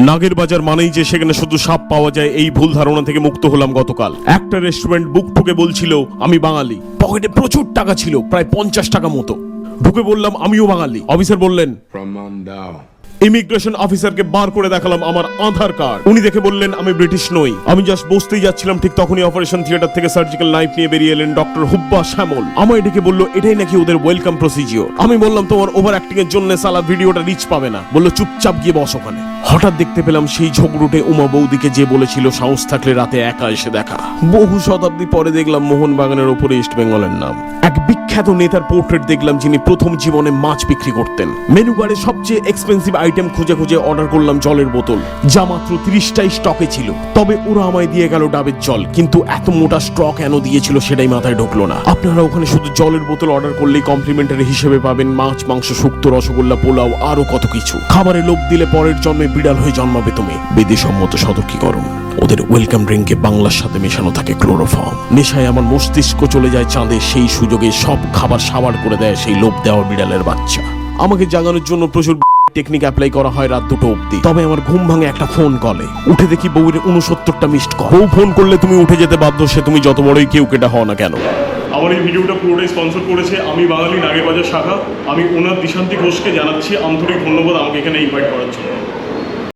নাগের বাজার মানেই যে সেখানে শুধু সাপ পাওয়া যায়, এই ভুল ধারণা থেকে মুক্ত হলাম গতকাল। একটা রেস্টুরেন্ট বুক ঠুকে বলছিল আমি বাঙালি, পকেটে প্রচুর টাকা ছিল, প্রায় 50 টাকা মতো। ঢুকে বললাম আমিও বাঙালি। অফিসার বললেন ইমিগ্রেশন অফিসারকে বার করে দেখালাম আমার আধার কার্ড। উনি দেখে বললেন আমি ব্রিটিশ নই। আমি জাস্ট বসতেই যাচ্ছিলাম, ঠিক তখনই অপারেশন থিয়েটার থেকে সার্জিক্যাল নাইফ নিয়ে বেরিয়ে এলেন ডক্টর হুব্বা শ্যামল। আমায় ডেকে বলল এটাই নাকি ওদের ওয়েলকাম প্রসিজিওর। আমি বললাম তোমার ওভার অ্যাক্টিং এর জন্য সালা ভিডিওটা রিচ পাবে না। বলল চুপচাপ গিয়ে বস ওখানে। হঠাৎ দেখতে পেলাম সেই ঝগড়ুটে উমা বৌদিকে, যে বলেছিল সাহস থাকলে রাতে একা এসে দেখা। বহু শতাব্দী পরে দেখলাম মোহনবাগানের ওপরে ইস্ট বেঙ্গলের নাম। এক বিখ্যাত নেতার পোর্ট্রেট দেখলাম যিনি প্রথম জীবনে মাছ বিক্রি করতেন। মেনু কার্ডে সবচেয়ে এক্সপেন্সিভ আইটেম খুঁজে খুঁজে অর্ডার করলাম জলের বোতল, যা মাত্র 30টাই স্টকে ছিল। তবে ওরা আমায় দিয়ে গেল ডাবের জল, কিন্তু এত মোটা স্টক কেন দিয়েছিল সেটাই মাথায় ঢুকলো না। আপনারা ওখানে শুধু জলের বোতল অর্ডার করলেই কমপ্লিমেন্টারি হিসেবে পাবেন মাছ, মাংস, শুক্তো, রসগোল্লা, পোলাও, আরো কত কিছু। খাবারে লোভ দিলে পরের জন্মে বিড়াল হয়ে জন্মাবে তুমি। বিধিসম্মত সতর্কীকরণ, ওদের ওয়েলকাম ড্রিঙ্কে বাংলার সাথে মেশানো থাকে ক্লোরোফর্ম। নেশায় আমার মস্তিষ্ক চলে যায় চাঁদে, সেই সুযোগে সব খাবার সাবার করে দেয় সেই লোভ দেওয়া বিড়ালের বাচ্চা। আমাকে জাগানোর জন্য প্রচুর টেকনিক অ্যাপ্লাই করা হয় রাত 2টো অবধি। তবে আমার ঘুম ভাঙে একটা ফোন কলে। উঠে দেখি বউয়ের 69টা মিসড কল। বউ ফোন করলে তুমি উঠে যেতে বাধ্য, সে তুমি যত বড়ই কেউ কেটা হও না কেন। আমার এই ভিডিওটা পুরোটাই স্পন্সর করেছে আমি বাঙালি নাগের বাজার শাখা। আমি ওনার দিশান্তি ঘোষকে জানাচ্ছি আন্তরিক ধন্যবাদ আমাকে এখানে ইনভাইট করার জন্য।